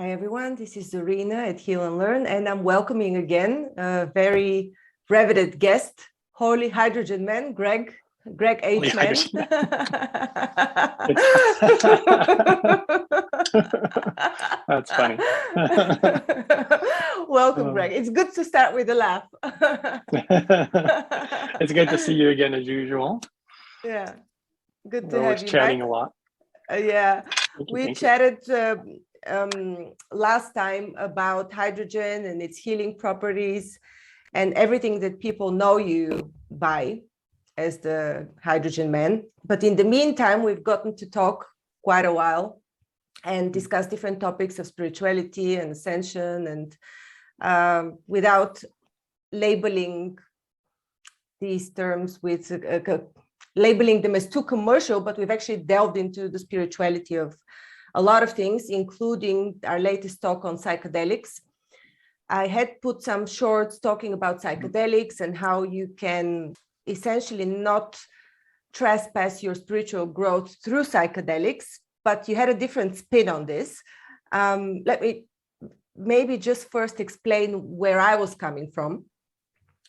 Hi everyone, this is Zarina at Healnlearn, and I'm welcoming again a very riveted guest, Holy Hydrogen Man, Greg Holy H. Man. hydrogen. That's funny. Welcome, Greg. It's good to start with a laugh. It's good to see you again as usual. Yeah, good We're to always have you chatting back. a lot. Yeah, Thank we you. chatted last time about hydrogen and its healing properties and everything that people know you by as the hydrogen man. But in the meantime, we've gotten to talk quite a while and discuss different topics of spirituality and ascension, and without labeling these terms with labeling them as too commercial, but we've actually delved into the spirituality of a lot of things, including our latest talk on psychedelics. I had put some shorts talking about psychedelics and how you can essentially not trespass your spiritual growth through psychedelics, but you had a different spin on this. Let me maybe just first explain where I was coming from.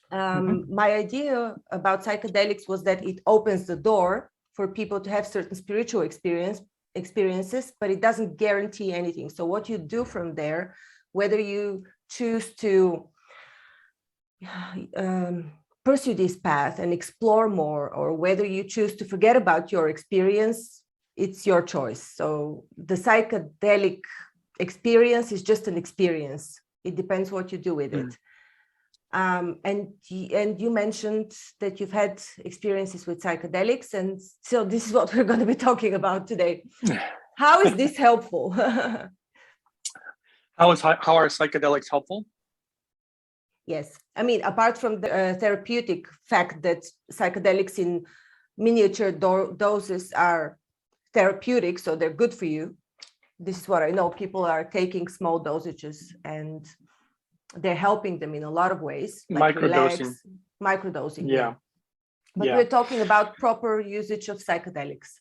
My idea about psychedelics was that it opens the door for people to have certain spiritual experiences, but it doesn't guarantee anything. So what you do from there, whether you choose to pursue this path and explore more, or whether you choose to forget about your experience, it's your choice. So the psychedelic experience is just an experience. It depends what you do with it. And you mentioned that you've had experiences with psychedelics, and so this is what we're going to be talking about today. How is this helpful? How are psychedelics helpful? Yes, I mean, apart from the therapeutic fact that psychedelics in miniature doses are therapeutic, so they're good for you. This is what I know. People are taking small dosages and they're helping them in a lot of ways, like microdosing. Yeah. But we're talking about proper usage of psychedelics.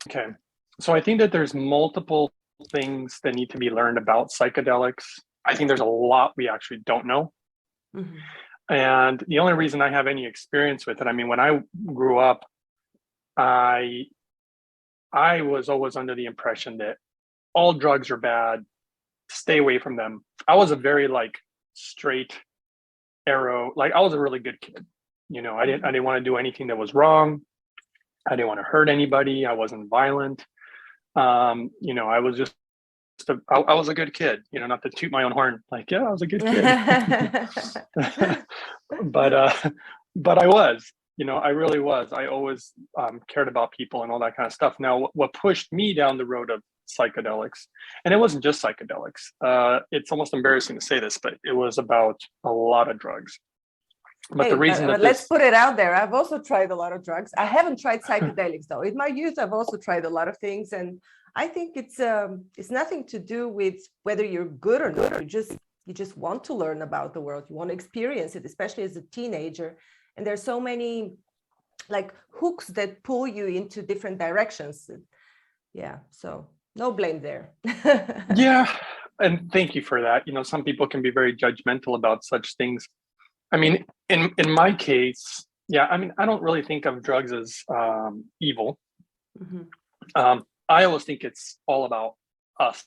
Okay. So I think that there's multiple things that need to be learned about psychedelics. I think there's a lot we actually don't know. And the only reason I have any experience with it, I mean, when I grew up, I was always under the impression that all drugs are bad, stay away from them. I was a very straight arrow, I was a really good kid. I didn't want to do anything that was wrong. I didn't want to hurt anybody. I wasn't violent. I was just I was a good kid, not to toot my own horn, I was a good kid. but I was, I really was. I always cared about people and all that kind of stuff. Now, what pushed me down the road of psychedelics, and it wasn't just psychedelics. It's almost embarrassing to say this, but it was about a lot of drugs. But the reason that let's put it out there. I've also tried a lot of drugs. I haven't tried psychedelics though. In my youth, I've also tried a lot of things, and I think it's nothing to do with whether you're good or not. You just want to learn about the world. You want to experience it, especially as a teenager. And there's so many hooks that pull you into different directions. Yeah, so no blame there. Yeah, and thank you for that. Some people can be very judgmental about such things. I mean, in my case, I don't really think of drugs as evil. I always think it's all about us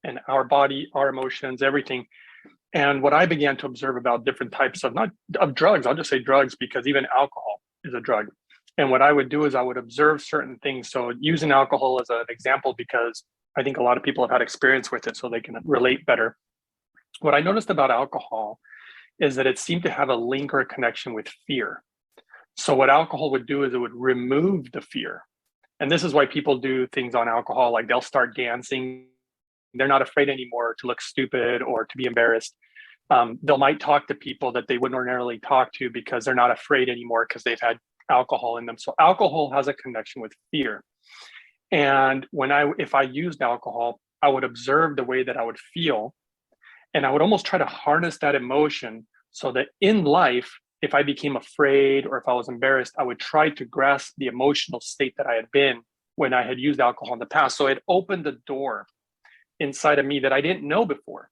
and our body, our emotions, everything. And what I began to observe about different types of drugs, I'll just say drugs, because even alcohol is a drug. And what I would do is I would observe certain things. So using alcohol as an example, because I think a lot of people have had experience with it, so they can relate better. What I noticed about alcohol is that it seemed to have a link or a connection with fear. So what alcohol would do is it would remove the fear. And this is why people do things on alcohol, like they'll start dancing. They're not afraid anymore to look stupid or to be embarrassed. They might talk to people that they wouldn't ordinarily talk to because they're not afraid anymore because they've had alcohol in them. So alcohol has a connection with fear. And if I used alcohol, I would observe the way that I would feel. And I would almost try to harness that emotion so that in life, if I became afraid or if I was embarrassed, I would try to grasp the emotional state that I had been when I had used alcohol in the past. So it opened the door inside of me that I didn't know before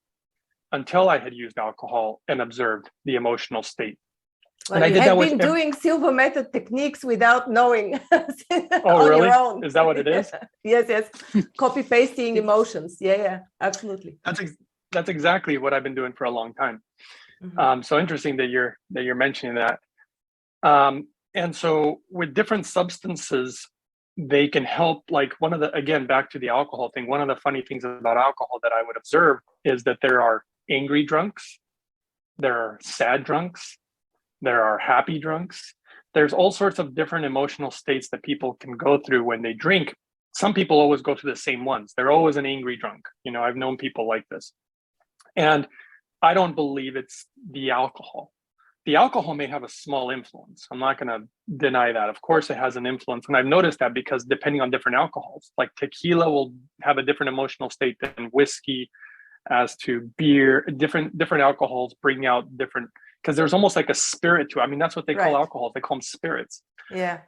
until I had used alcohol and observed the emotional state. Well, and you have been doing Silva Method techniques without knowing. Oh, on really? Your own. Is that what it is? Yes. Copy pasting emotions. Yeah, absolutely. That's exactly what I've been doing for a long time. So interesting that you're mentioning that. And so with different substances, they can help. Like again, back to the alcohol thing, one of the funny things about alcohol that I would observe is that there are angry drunks, there are sad drunks, there are happy drunks. There's all sorts of different emotional states that people can go through when they drink. Some people always go through the same ones. They're always an angry drunk. I've known people like this. And I don't believe it's the alcohol. The alcohol may have a small influence. I'm not going to deny that. Of course, it has an influence. And I've noticed that because depending on different alcohols, like tequila will have a different emotional state than whiskey, as to beer. Different alcohols bring out different, because there's almost like a spirit to it. I mean, that's what they call alcohols. They call them spirits. Yeah.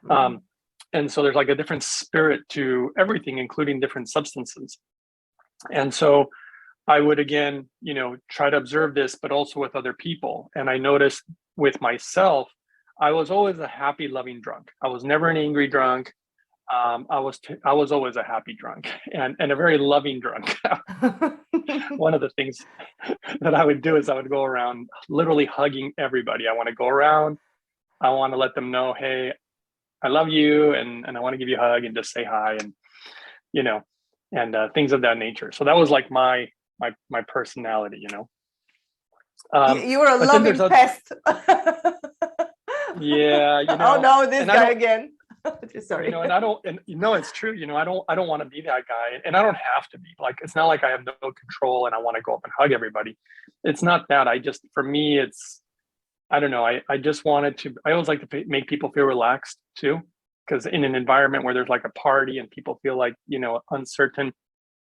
And so there's like a different spirit to everything, including different substances. And so I would, again, try to observe this, but also with other people. And I noticed with myself, I was always a happy, loving drunk. I was never an angry drunk. I was always a happy drunk and a very loving drunk. One of the things that I would do is I would go around literally hugging everybody. I want to go around. I want to let them know, hey, I love you, and I want to give you a hug and just say hi, and things of that nature. So that was like my personality. You were a loving pest. Yeah. Oh no, this guy again. Sorry. And I don't, it's true. I don't want to be that guy, and I don't have to be. Like, it's not like I have no control and I want to go up and hug everybody. It's not that. For me, it's, I don't know. I just wanted to, I always like to make people feel relaxed too. Because in an environment where there's like a party and people feel like, uncertain,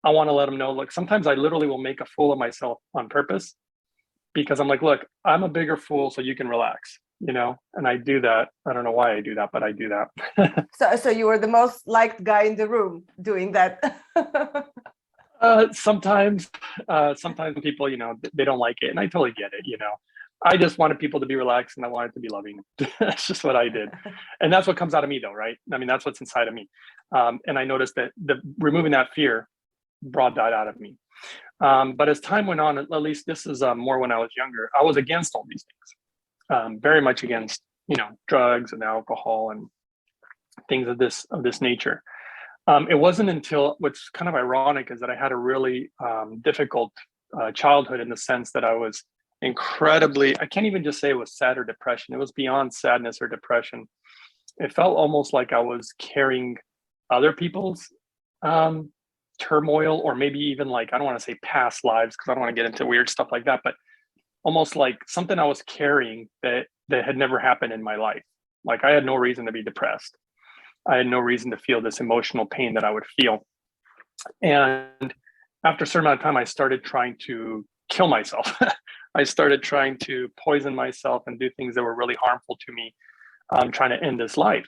I want to let them know, look, sometimes I literally will make a fool of myself on purpose, because I'm like, look, I'm a bigger fool so you can relax, and I do that. I don't know why I do that, but I do that. So you were the most liked guy in the room doing that. Sometimes people, they don't like it, and I totally get it. I just wanted people to be relaxed, and I wanted to be loving. That's just what I did. And that's what comes out of me though, right? I mean, that's what's inside of me. And I noticed that removing that fear brought that out of me. But as time went on, at least this is more when I was younger, I was against all these things, very much against, drugs and alcohol and things of this nature. It wasn't until, what's kind of ironic is that I had a really difficult childhood, in the sense that I was incredibly, I can't even just say it was sad or depression. It was beyond sadness or depression. It felt almost like I was carrying other people's turmoil, or maybe even like, I don't want to say past lives, because I don't want to get into weird stuff like that, but almost like something I was carrying that had never happened in my life. Like, I had no reason to be depressed. I had no reason to feel this emotional pain that I would feel. And after a certain amount of time, I started trying to kill myself. I started trying to poison myself and do things that were really harmful to me, trying to end this life.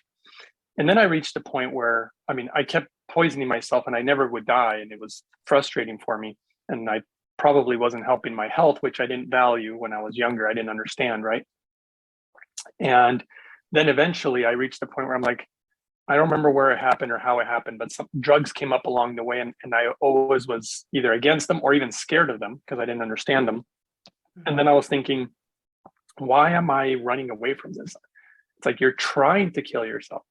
And then I reached a point where, I kept poisoning myself and I never would die. And it was frustrating for me. And I probably wasn't helping my health, which I didn't value when I was younger. I didn't understand, right? And then eventually I reached a point where I'm like, I don't remember where it happened or how it happened, but some drugs came up along the way, and I always was either against them or even scared of them because I didn't understand them. And then I was thinking, why am I running away from this? It's like, you're trying to kill yourself.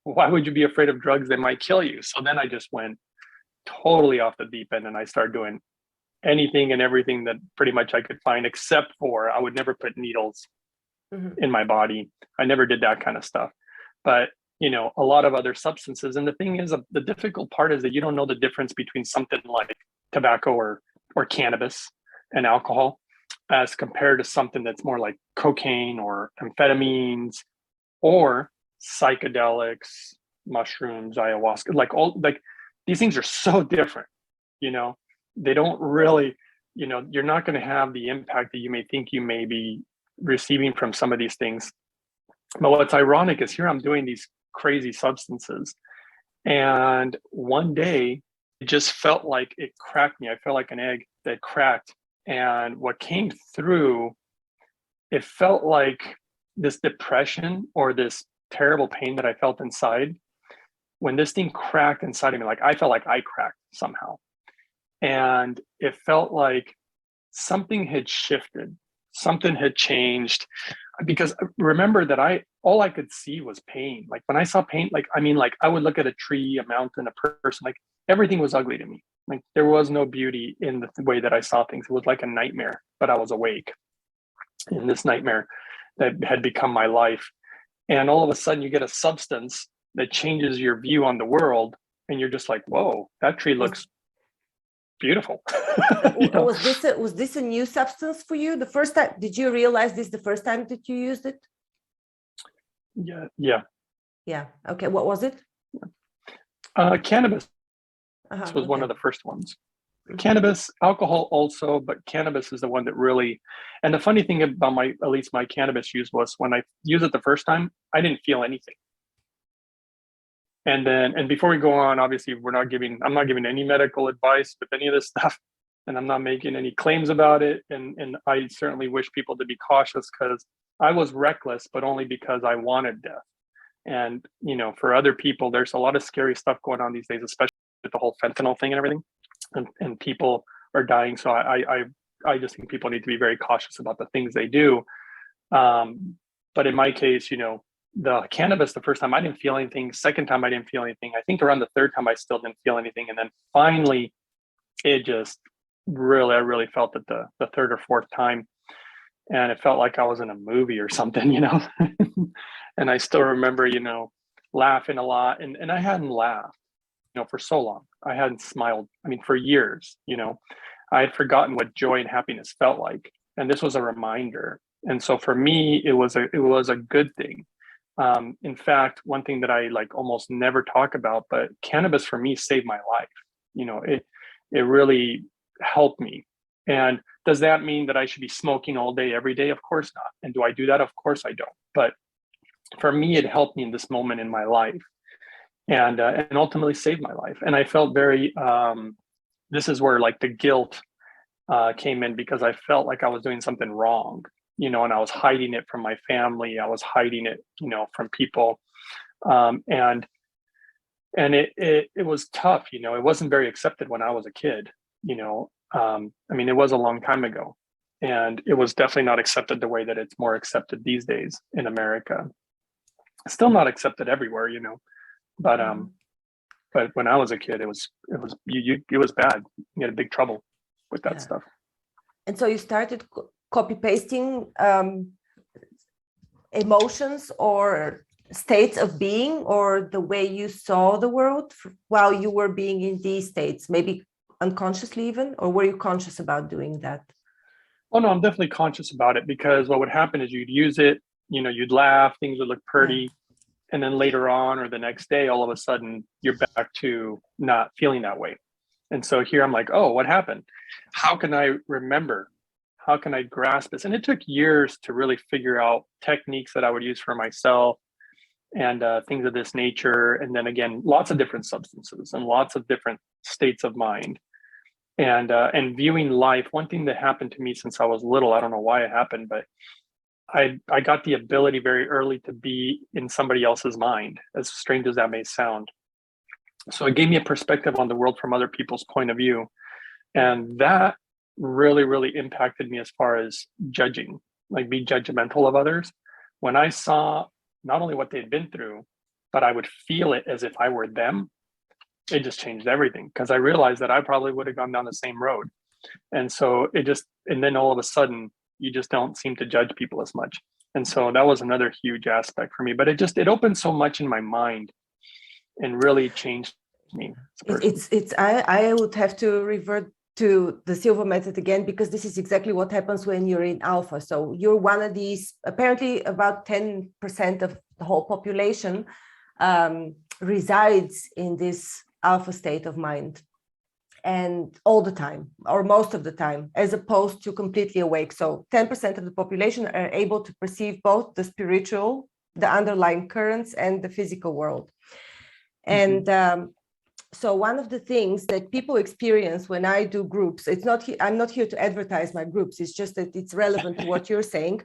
Why would you be afraid of drugs that might kill you? So then I just went totally off the deep end, and I started doing anything and everything that pretty much I could find, except for I would never put needles in my body. I never did that kind of stuff. But a lot of other substances. And the thing is, the difficult part is that you don't know the difference between something like tobacco or cannabis and alcohol, as compared to something that's more like cocaine or amphetamines or psychedelics, mushrooms, ayahuasca. Like these things are so different. They don't really, you're not going to have the impact that you may think you may be receiving from some of these things. But what's ironic is, here I'm doing these crazy substances, and one day just felt like it cracked me. I felt like an egg that cracked. And what came through, it felt like this depression or this terrible pain that I felt inside. When this thing cracked inside of me, like I felt like I cracked somehow. And it felt like something had shifted, something had changed. Because remember that all I could see was pain. Like when I saw pain, like I would look at a tree, a mountain, a person, like everything was ugly to me. Like there was no beauty in the way that I saw things. It was like a nightmare, but I was awake in this nightmare that had become my life. And all of a sudden you get a substance that changes your view on the world. And you're just like, whoa, that tree looks beautiful. Was this a new substance for you? The first time, did you realize this the first time that you used it? Yeah. Okay. What was it? Cannabis. This was one of the first ones. Cannabis, alcohol also, but cannabis is the one that really, and the funny thing about at least my cannabis use was when I used it the first time, I didn't feel anything. And before we go on, obviously I'm not giving any medical advice with any of this stuff, and I'm not making any claims about it. And I certainly wish people to be cautious, because I was reckless, but only because I wanted death. And, for other people, there's a lot of scary stuff going on these days, especially with the whole fentanyl thing and everything, and people are dying. So I just think people need to be very cautious about the things they do. But in my case, the cannabis, the first time I didn't feel anything. Second time I didn't feel anything. I think around the third time I still didn't feel anything. And then finally, it just I really felt it the third or fourth time. And it felt like I was in a movie or something, And I still remember, laughing a lot. And I hadn't laughed, for so long. I hadn't smiled, for years, I had forgotten what joy and happiness felt like. And this was a reminder. And so for me, it was a good thing. In fact, one thing that I almost never talk about, but cannabis for me saved my life. It really helped me. And does that mean that I should be smoking all day, every day? Of course not. And do I do that? Of course I don't. But for me, it helped me in this moment in my life, and ultimately saved my life. And I felt very, this is where the guilt came in, because I felt like I was doing something wrong, and I was hiding it from my family. I was hiding it, from people. And it was tough, it wasn't very accepted when I was a kid, it was a long time ago, and it was definitely not accepted the way that it's more accepted these days in America. Still not accepted everywhere, but when I was a kid, it was bad. You had big trouble with that stuff. And so you started copy pasting emotions or states of being, or the way you saw the world while you were being in these states, maybe unconsciously even, or were you conscious about doing that? Oh no, I'm definitely conscious about it, because what would happen is you'd use it, you'd laugh, things would look pretty. And then later on, or the next day, all of a sudden you're back to not feeling that way. And so here I'm like, oh, what happened? How can I remember? How can I grasp this? And it took years to really figure out techniques that I would use for myself, and things of this nature. And then again, lots of different substances and lots of different states of mind. And viewing life. One thing that happened to me since I was little, I don't know why it happened, but I got the ability very early to be in somebody else's mind, as strange as that may sound. So it gave me a perspective on the world from other people's point of view. And that really, really impacted me as far as judging, be judgmental of others. When I saw not only what they'd been through, but I would feel it as if I were them, it just changed everything, because I realized that I probably would have gone down the same road. And so and then all of a sudden, you just don't seem to judge people as much. And so that was another huge aspect for me, but it opened so much in my mind and really changed me. I would have to revert to the Silva Method again, because this is exactly what happens when you're in alpha. So you're one of these, apparently about 10% of the whole population resides in this alpha state of mind. And all the time, or most of the time, as opposed to completely awake. So 10% of the population are able to perceive both the spiritual, the underlying currents, and the physical world. And So one of the things that people experience when I do groups, I'm not here to advertise my groups. It's just that it's relevant to what you're saying.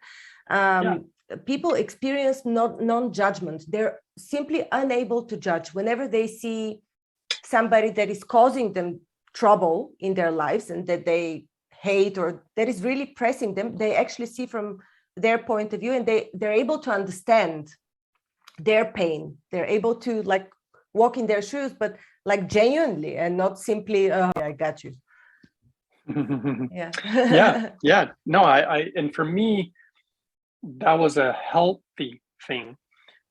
Yeah. People experience non-judgment. They're simply unable to judge whenever they see somebody that is causing them trouble in their lives and that they hate or that is really pressing them. They actually see from their point of view, and they're able to understand their pain. They're able to like walk in their shoes, but like genuinely, and not simply, oh, I got you. Yeah. Yeah. No, and for me, that was a healthy thing,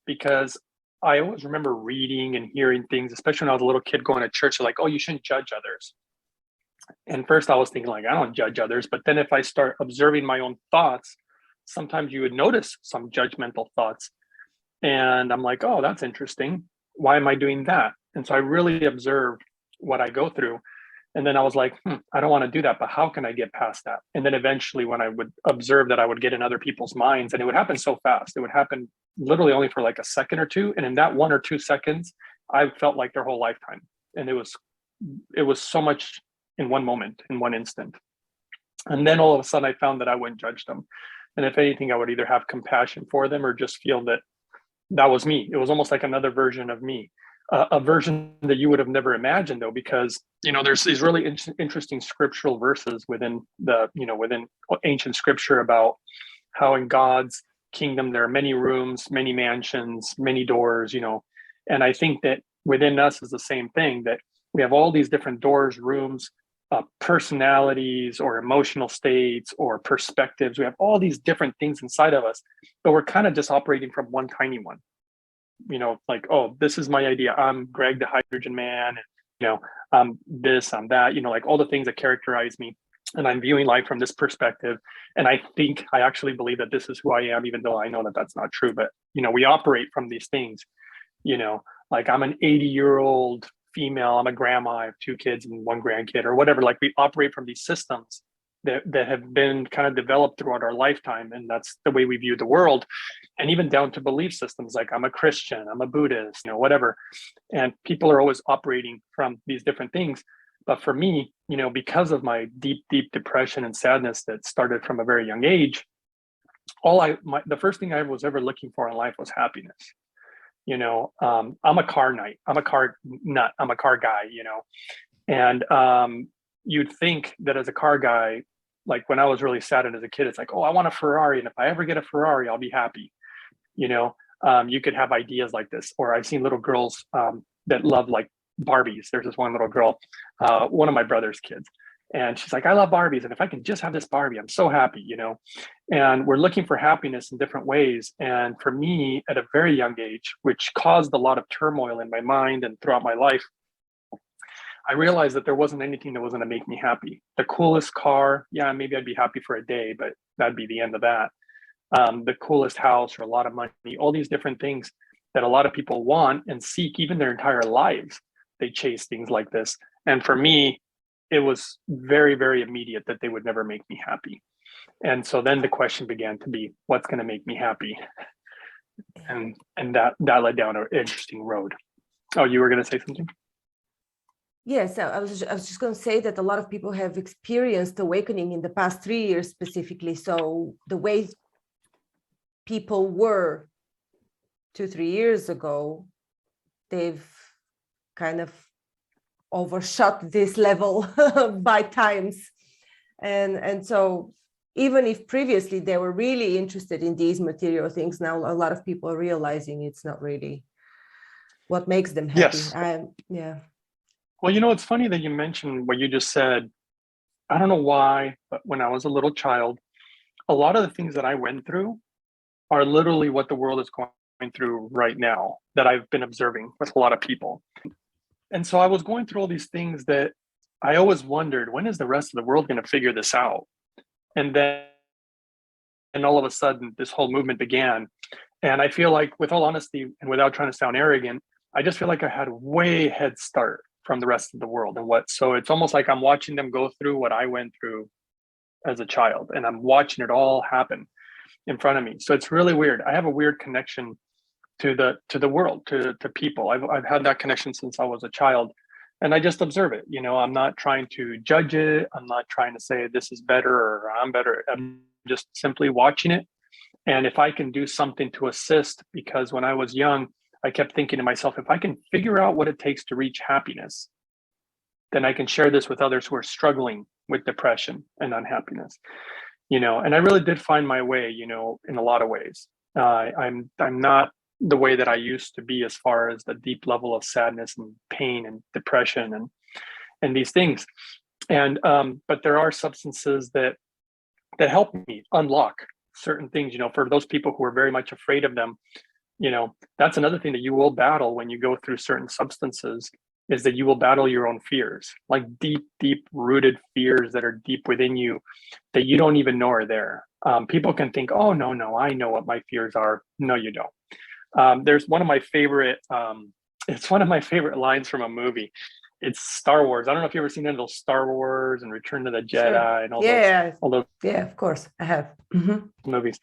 because I always remember reading and hearing things, especially when I was a little kid going to church, like, oh, you shouldn't judge others. And first I was thinking like, I don't judge others. But then if I start observing my own thoughts, sometimes you would notice some judgmental thoughts. And I'm like, oh, that's interesting. Why am I doing that? And so I really observed what I go through. And then I was like, I don't want to do that, but how can I get past that? And then eventually when I would observe that, I would get in other people's minds, and it would happen so fast. It would happen literally only for like a second or two. And in that 1 or 2 seconds, I felt like their whole lifetime. And it was so much in one moment, in one instant. And then all of a sudden I found that I wouldn't judge them. And if anything, I would either have compassion for them or just feel that that was me. It was almost like another version of me. A version that you would have never imagined, though, because there's these really interesting scriptural verses within within ancient scripture about how in God's kingdom there are many rooms, many mansions, many doors. And I think that within us is the same thing, that we have all these different doors, rooms, personalities, or emotional states, or perspectives. We have all these different things inside of us, but we're kind of just operating from one tiny one. Like, oh, this is my idea. I'm Greg, the hydrogen man. And, I'm this, I'm that, like all the things that characterize me. And I'm viewing life from this perspective. And I actually believe that this is who I am, even though I know that that's not true. But, we operate from these things, like I'm an 80-year-old female, I'm a grandma, I have 2 kids and 1 grandkid or whatever. Like we operate from these systems that have been kind of developed throughout our lifetime. And that's the way we view the world. And even down to belief systems, like I'm a Christian, I'm a Buddhist, whatever. And people are always operating from these different things. But for me, because of my deep, deep depression and sadness that started from a very young age, the first thing I was ever looking for in life was happiness. I'm a car nut, I'm a car guy, and you'd think that as a car guy, like when I was really sad and as a kid, it's like, oh, I want a Ferrari. And if I ever get a Ferrari, I'll be happy. You could have ideas like this. Or I've seen little girls that love like Barbies. There's this one little girl, one of my brother's kids. And she's like, I love Barbies. And if I can just have this Barbie, I'm so happy, And we're looking for happiness in different ways. And for me, at a very young age, which caused a lot of turmoil in my mind and throughout my life, I realized that there wasn't anything that was going to make me happy. The coolest car, yeah, maybe I'd be happy for a day, but that'd be the end of that. The coolest house or a lot of money, all these different things that a lot of people want and seek even their entire lives. They chase things like this. And for me, it was very, very immediate that they would never make me happy. And so then the question began to be, what's going to make me happy? And that led down an interesting road. Oh, you were going to say something? Yes, I was just going to say that a lot of people have experienced awakening in the past 3 years specifically. So the way people were 2-3 years ago, they've kind of overshot this level by times. And so even if previously they were really interested in these material things, now a lot of people are realizing it's not really what makes them happy. Yes. Yeah. Well, it's funny that you mentioned what you just said. I don't know why, but when I was a little child, a lot of the things that I went through are literally what the world is going through right now that I've been observing with a lot of people. And so I was going through all these things that I always wondered, when is the rest of the world going to figure this out? And all of a sudden, this whole movement began. And I feel like, with all honesty and without trying to sound arrogant, I just feel like I had a way head start from the rest of the world. So it's almost like I'm watching them go through what I went through as a child, and I'm watching it all happen in front of me. So it's really weird. I have a weird connection to the world, to people. I've had that connection since I was a child. And I just observe it. I'm not trying to judge it. I'm not trying to say this is better or I'm better. I'm just simply watching it. And if I can do something to assist, because when I was young, I kept thinking to myself, if I can figure out what it takes to reach happiness, then I can share this with others who are struggling with depression and unhappiness. And I really did find my way, in a lot of ways. I'm not the way that I used to be as far as the deep level of sadness and pain and depression and these things. And but there are substances that help me unlock certain things, for those people who are very much afraid of them. That's another thing that you will battle when you go through certain substances, is that you will battle your own fears, like deep rooted fears that are deep within you that you don't even know are there. People can think, oh, no, I know what my fears are. No, you don't. There's one of my favorite, it's one of my favorite lines from a movie. It's Star Wars. I don't know if you've ever seen any of those Star Wars and Return to the Jedi. Sure. And all those. Yeah, of course I have. Movies.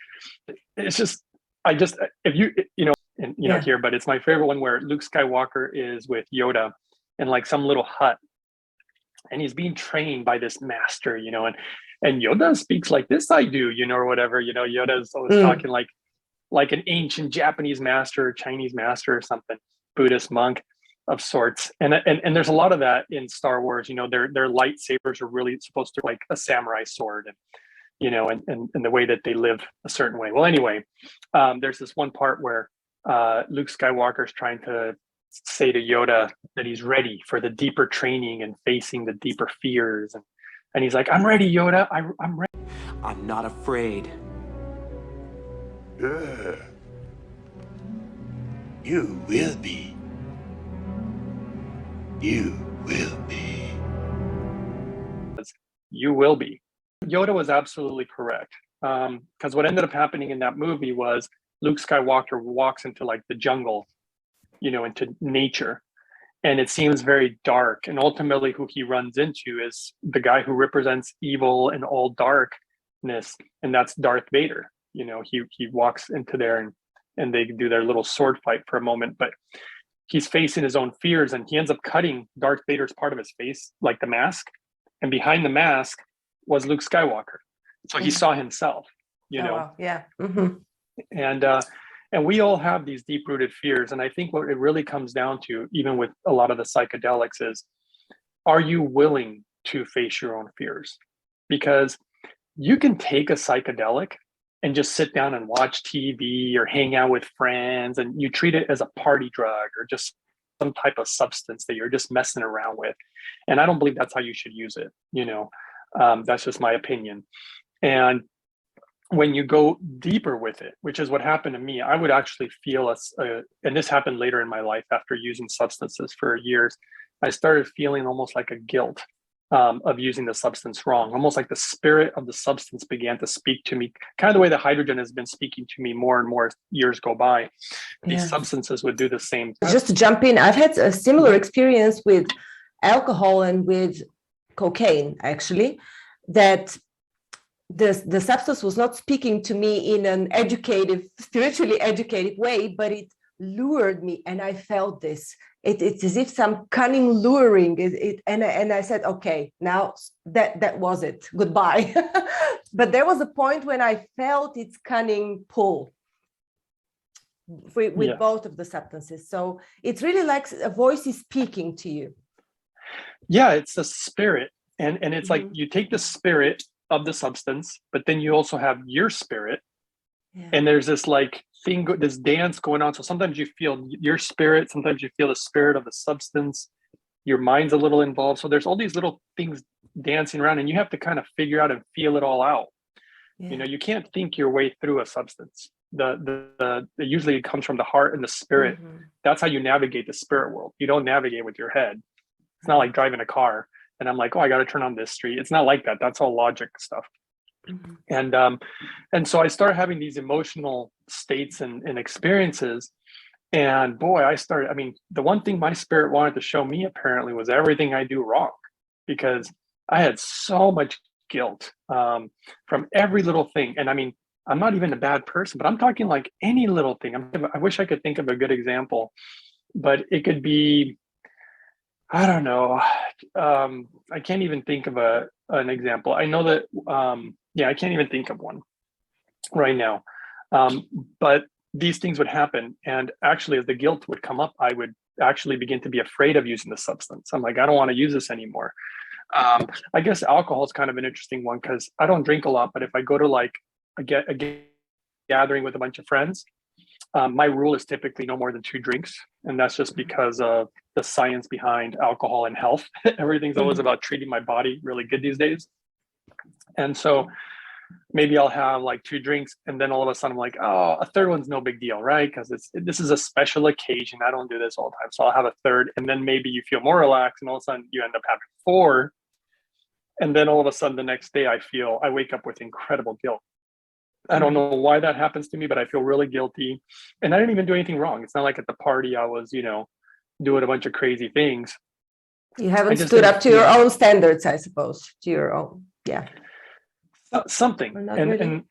It's just, if you, here, but it's my favorite one where Luke Skywalker is with Yoda in like some little hut, and he's being trained by this master, and Yoda speaks like this, I do, or whatever, Yoda's always talking like an ancient Japanese master, Chinese master or something, Buddhist monk of sorts. And there's a lot of that in Star Wars. Their lightsabers are really supposed to like a samurai sword, and the way that they live a certain way. Well, anyway, there's this one part where Luke Skywalker is trying to say to Yoda that he's ready for the deeper training and facing the deeper fears. And he's like, I'm ready, Yoda. I'm ready. I'm not afraid. You will be. You will be. You will be. Yoda was absolutely correct. Because what ended up happening in that movie was Luke Skywalker walks into like the jungle, into nature. And it seems very dark. And ultimately who he runs into is the guy who represents evil and all darkness. And that's Darth Vader. He walks into there and they do their little sword fight for a moment, but he's facing his own fears, and he ends up cutting Darth Vader's part of his face, like the mask. And behind the mask was Luke Skywalker. So he saw himself, Wow. Yeah. And we all have these deep-rooted fears. And I think what it really comes down to, even with a lot of the psychedelics, is, are you willing to face your own fears? Because you can take a psychedelic and just sit down and watch TV or hang out with friends, and you treat it as a party drug or just some type of substance that you're just messing around with. And I don't believe that's how you should use it. That's just my opinion. And when you go deeper with it, which is what happened to me, I would actually feel and this happened later in my life after using substances for years, I started feeling almost like a guilt of using the substance wrong, almost like the spirit of the substance began to speak to me, kind of the way the hydrogen has been speaking to me more and more as years go by. These substances would do the same. Just to jump in, I've had a similar experience with alcohol and with cocaine, actually, that the substance was not speaking to me in an spiritually educated way, but it lured me, and I felt this. It's as if some cunning luring and I said, okay, now that was it. Goodbye. But there was a point when I felt its cunning pull with both of the substances. So it's really like a voice is speaking to you. Yeah, it's the spirit, and it's like you take the spirit of the substance, but then you also have your spirit, and there's this like thing, this dance going on. So sometimes you feel your spirit, sometimes you feel the spirit of the substance, your mind's a little involved. So there's all these little things dancing around, and you have to kind of figure out and feel it all out. You can't think your way through a substance. The usually it comes from the heart and the spirit. That's how you navigate the spirit world. You don't navigate with your head. It's not like driving a car and I'm like, oh, I got to turn on this street. It's not like that. That's all logic stuff. And so I started having these emotional states and experiences. And boy, the one thing my spirit wanted to show me apparently was everything I do wrong, because I had so much guilt from every little thing. And I'm not even a bad person, but I'm talking like any little thing. I wish I could think of a good example, but it could be, I don't know. I can't even think of an example. I know that, I can't even think of one right now. But these things would happen. And actually, as the guilt would come up, I would actually begin to be afraid of using the substance. I'm like, I don't want to use this anymore. I guess alcohol is kind of an interesting one because I don't drink a lot, but if I go to like a gathering with a bunch of friends, my rule is typically no more than 2 drinks. And that's just because of the science behind alcohol and health. Everything's always about treating my body really good these days. And so maybe I'll have like 2 drinks and then all of a sudden I'm like, oh, a third one's no big deal, right? Because this is a special occasion. I don't do this all the time. So I'll have a third and then maybe you feel more relaxed and all of a sudden you end up having 4. And then all of a sudden the next day I wake up with incredible guilt. I don't know why that happens to me, but I feel really guilty. And I didn't even do anything wrong. It's not like at the party I was, doing a bunch of crazy things. You haven't stood up to your own standards, I suppose, to your own. Yeah. Something. And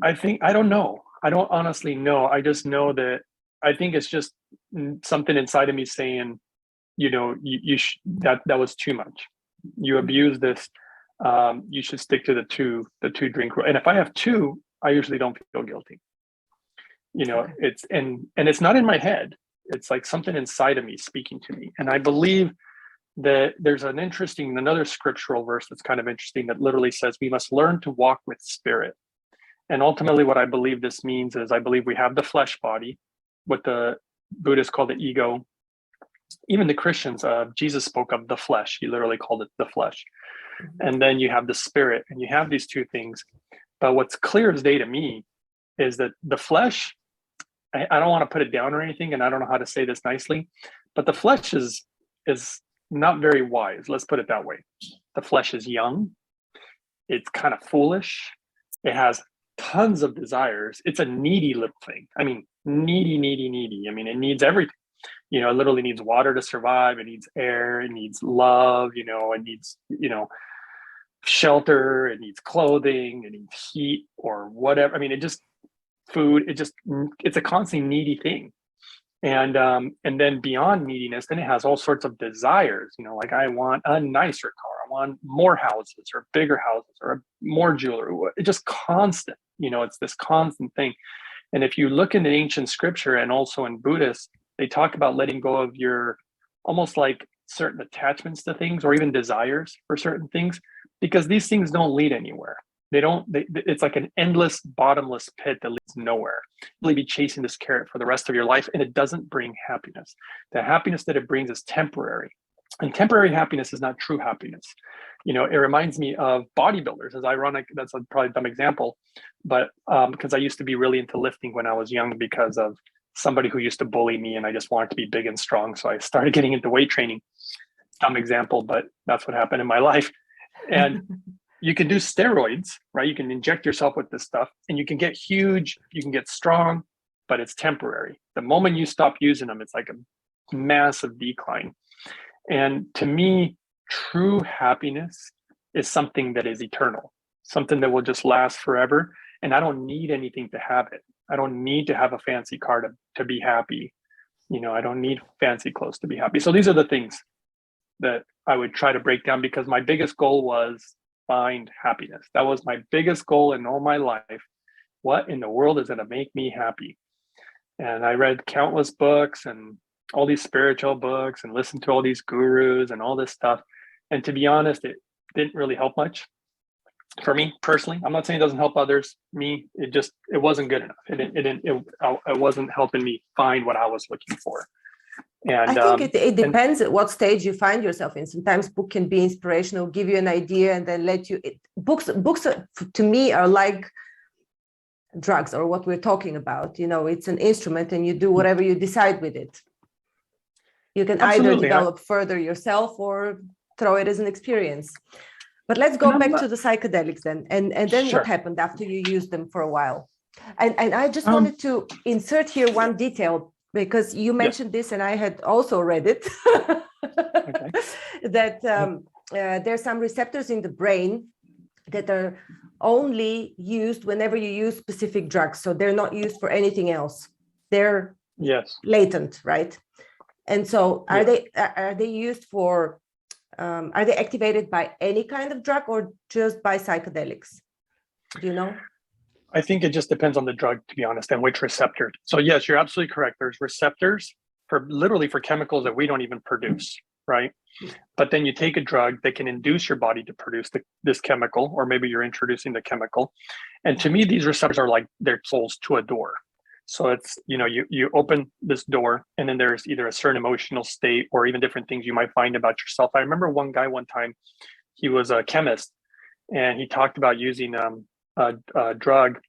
I think, I don't know. I don't honestly know. I just know that I think it's just something inside of me saying, that was too much. You abused this. You should stick to the two drink rule. And if I have 2, I usually don't feel guilty. Okay. It's and it's not in my head. It's like something inside of me speaking to me. And I believe that there's another scriptural verse that's kind of interesting that literally says we must learn to walk with spirit. And ultimately what I believe this means is I believe we have the flesh body, what the Buddhists call the ego. Even the Christians, Jesus spoke of the flesh. He literally called it the flesh. And then you have the spirit, and you have these 2 things. But what's clear as day to me is that the flesh, I don't want to put it down or anything, and I don't know how to say this nicely, but the flesh is not very wise. Let's put it that way. The flesh is young. It's kind of foolish. It has tons of desires. It's a needy little thing. I mean, needy. I mean, it needs everything. It literally needs water to survive. It needs air. It needs love. It needs, shelter. It needs clothing. It needs heat or whatever. I mean, food. It's a constantly needy thing. And then beyond neediness, then it has all sorts of desires. Like I want a nicer car. I want more houses or bigger houses or more jewelry. It's just constant. It's this constant thing. And if you look in the ancient scripture and also in Buddhist, they talk about letting go of your almost like certain attachments to things or even desires for certain things, because these things don't lead anywhere. It's like an endless, bottomless pit that leads nowhere. You'll be chasing this carrot for the rest of your life, and it doesn't bring happiness. The happiness that it brings is temporary. And temporary happiness is not true happiness. It reminds me of bodybuilders. It's ironic, that's probably a dumb example, but because I used to be really into lifting when I was young because of somebody who used to bully me, and I just wanted to be big and strong. So I started getting into weight training. Dumb example, but that's what happened in my life. And you can do steroids, right? You can inject yourself with this stuff and you can get huge, you can get strong, but it's temporary. The moment you stop using them, it's like a massive decline. And to me, true happiness is something that is eternal, something that will just last forever. And I don't need anything to have it. I don't need to have a fancy car to be happy. I don't need fancy clothes to be happy. So these are the things that I would try to break down, because my biggest goal was find happiness. That was my biggest goal in all my life. What in the world is going to make me happy? And I read countless books and all these spiritual books and listened to all these gurus and all this stuff. And to be honest, it didn't really help much for me personally. I'm not saying it doesn't help others. It wasn't good enough. It wasn't helping me find what I was looking for. And I think it depends at what stage you find yourself in. Sometimes book can be inspirational, give you an idea, and then let you. Books to me are like drugs, or what we're talking about. It's an instrument, and you do whatever you decide with it. You can either develop further yourself or throw it as an experience. But let's go back to the psychedelics then, and then Sure. What happened after you used them for a while? And I just wanted to insert here one detail, because you mentioned this and I had also read it, that there's some receptors in the brain that are only used whenever you use specific drugs. So they're not used for anything else. They're latent, right? And so are they used for, are they activated by any kind of drug or just by psychedelics? Do you know? I think it just depends on the drug, to be honest, and which receptor. So yes, you're absolutely correct. There's receptors for literally for chemicals that we don't even produce, right? But then you take a drug that can induce your body to produce this chemical, or maybe you're introducing the chemical. And to me, these receptors are like they're souls to a door. So it's, you open this door and then there's either a certain emotional state or even different things you might find about yourself. I remember one guy one time, he was a chemist and he talked about using a drug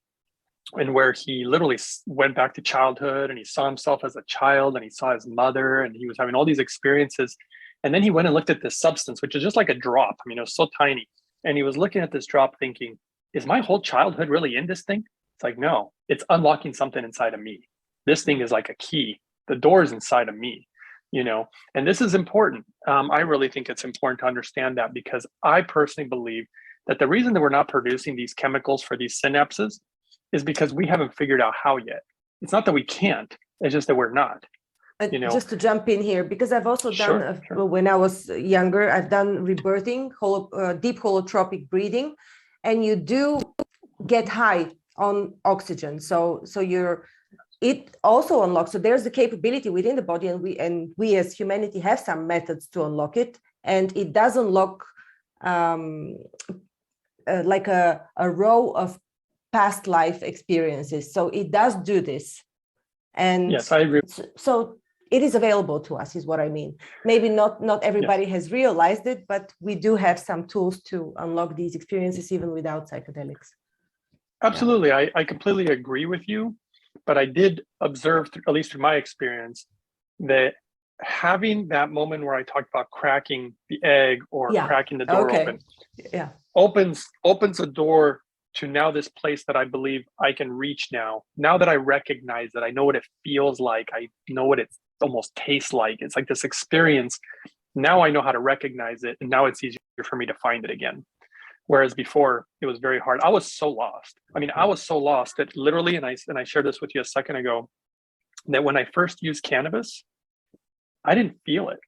and where he literally went back to childhood and he saw himself as a child and he saw his mother and he was having all these experiences. And then he went and looked at this substance, which is just like a drop. I mean, it was so tiny. And he was looking at this drop thinking, is my whole childhood really in this thing? It's like, no, it's unlocking something inside of me. This thing is like a key. The door is inside of me, and this is important. I really think it's important to understand that because I personally believe that the reason that we're not producing these chemicals for these synapses is because we haven't figured out how yet. It's not that we can't, it's just that we're not. Just to jump in here, because I've also done, when I was younger, I've done rebirthing, deep holotropic breathing, and you do get high on oxygen. So it also unlocks. So there's the capability within the body, and we as humanity have some methods to unlock it, and it does unlock like a row of past life experiences. So it does do this. And yes, I agree. So it is available to us, is what I mean. Maybe not everybody has realized it, but we do have some tools to unlock these experiences even without psychedelics. Absolutely. Yeah. I completely agree with you, but I did observe, at least through my experience, that having that moment where I talked about cracking the egg or cracking the door open, opens a door to now this place that I believe I can reach now that I recognize that I know what it feels like. I know what it almost tastes like. It's like this experience. Now I know how to recognize it. And now it's easier for me to find it again. Whereas before it was very hard. I was so lost. I mean, I was so lost that literally, and I shared this with you a second ago, that when I first used cannabis, I didn't feel it.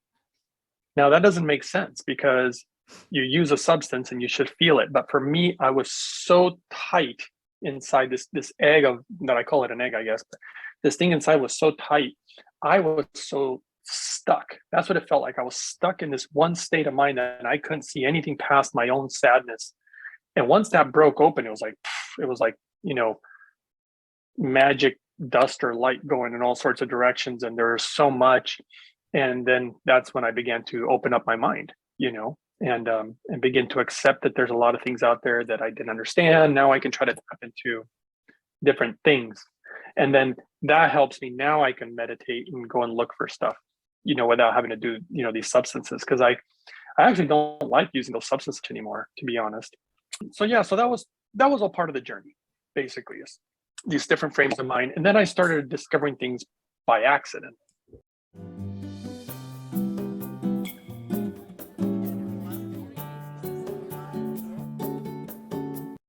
Now that doesn't make sense because you use a substance and you should feel it. But for me, I was so tight inside this egg that I call it an egg, I guess. But this thing inside was so tight. I was so stuck. That's what it felt like. I was stuck in this one state of mind and I couldn't see anything past my own sadness. And once that broke open, it was like, magic dust or light going in all sorts of directions. And there was so much. And then that's when I began to open up my mind, and begin to accept that there's a lot of things out there that I didn't understand. Now I can try to tap into different things. And then that helps me. Now I can meditate and go and look for stuff, without having to do, these substances. Because I actually don't like using those substances anymore, to be honest. So that was all part of the journey, basically, is these different frames of mind. And then I started discovering things by accident.